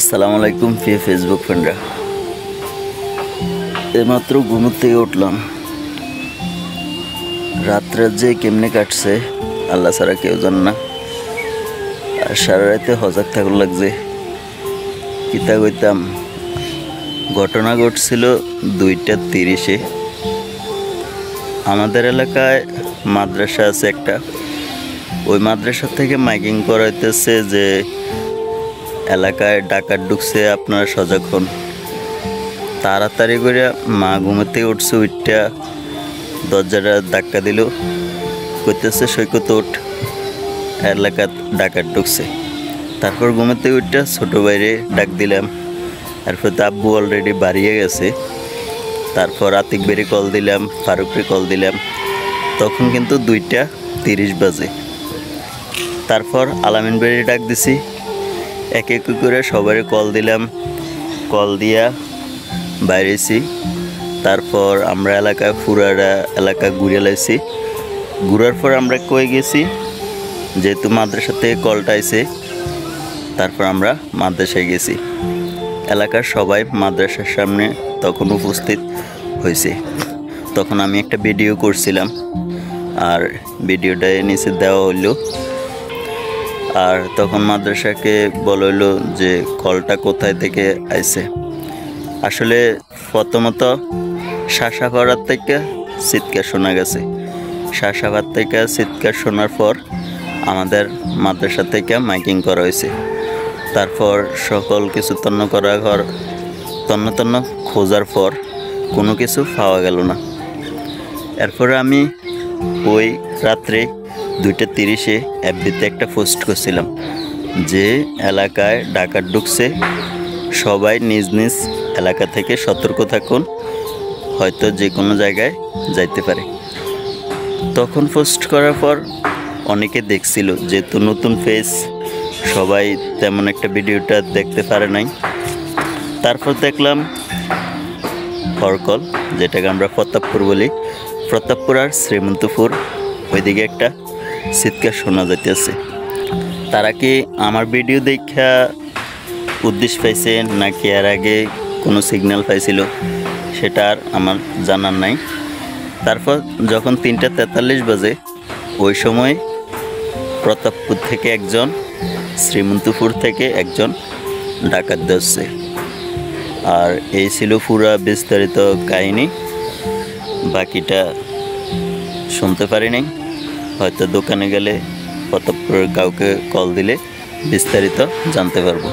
আসসালামু আলাইকুম প্রিয় ফেসবুক ফ্রেন্ডরা। এইমাত্র ঘুম থেকে উঠলাম। রাত্রে যে কেমনে কাটছে আল্লাহ ছাড়া কেউ জানে না। আর সারা রাতে হজাক থাকুর লাগছে। কিতা কইতাম, ঘটনা ঘটছিল 2:30-এ। আমাদের এলাকায় মাদ্রাসা আছে একটা। ওই মাদ্রাসা থেকে মাইকিং করা হইতেছে যে এলাকায় ডাকাত ঢুকছে, আপনারা সজাগ হন। তাড়াতাড়ি করে মা ঘুমের থেকে উঠছে, উঠটা দরজাটা ধাক্কা দিল, কইতেছে সৈকত উঠ, এলাকায় ডাকাত ঢুকছে। তারপর ঘুমের থেকে উঠটা ছোট বাইরে ডাক দিলাম। তারপর তো আব্বু অলরেডি বাড়িয়ে গেছে। তারপর আতিক বেরি কল দিলাম, ফারুকরে কল দিলাম। তখন কিন্তু 2:30 বাজে। তারপর আলামিন বেরি ডাক দিছি, এক এক করে সবারই কল দিলাম। কল দিয়া বাইরেছি। তারপর আমরা এলাকায় পুরাটা এলাকা ঘুরে লাইছি। ঘুরার পর আমরা কই গেছি, যেহেতু মাদ্রাসা থেকে কলটা আইছে, তারপর আমরা মাদ্রাসায় গেছি। এলাকার সবাই মাদ্রাসার সামনে তখন উপস্থিত হয়েছে। তখন আমি একটা ভিডিও করছিলাম, আর ভিডিওটা নিচে দেওয়া হইলো। আর তখন মাদ্রাসাকে বলা হইলো যে কলটা কোথায় থেকে আইছে। আসলে প্রথমত শাসাপাড়ার থেকে চিৎকার শোনা গেছে। শাসাপাড় থেকে চিৎকার শোনার পর আমাদের মাদ্রাসা থেকে মাইকিং করা হয়েছে। তারপর সকল কিছু তন্ন খোঁজার পর কোনো কিছু পাওয়া গেল না। এরপরে আমি ওই রাত্রে 2:30-এ এফবিতে একটা পোস্ট করছিলাম যে এলাকায় ডাকাত ঢুকছে, সবাই নিজ নিজ এলাকা থেকে সতর্ক থাকুন, হয়তো যে কোনো জায়গায় যাইতে পারে। তখন পোস্ট করার পর অনেকে দেখছিল, যেহেতু নতুন ফেস, সবাই তেমন একটা ভিডিওটা দেখতে পারে নাই। তারপর দেখলাম হরকল, যেটাকে আমরা প্রতাপপুর বলি, প্রতাপপুর আর শ্রীমন্তপুর, ওইদিকে একটা চিৎকার শোনা যাইতেছে। তারা কি আমার ভিডিও দেখা উদ্দেশ্য পাইছে নাকি এর আগে কোনো সিগন্যাল পাইছিল সেটা আর আমার জানার নাই। তারপর যখন 3:43 বাজে, ওই সময় প্রতাপপুর থেকে একজন, শ্রীমন্তপুর থেকে একজন ডাকাত ধরছে। আর এই ছিল পুরা বিস্তারিত কাহিনী। বাকিটা শুনতে পারি নাই, হয়তো দোকানে গেলে প্রতাপপুরের কাউকে কল দিলে বিস্তারিত জানতে পারবো।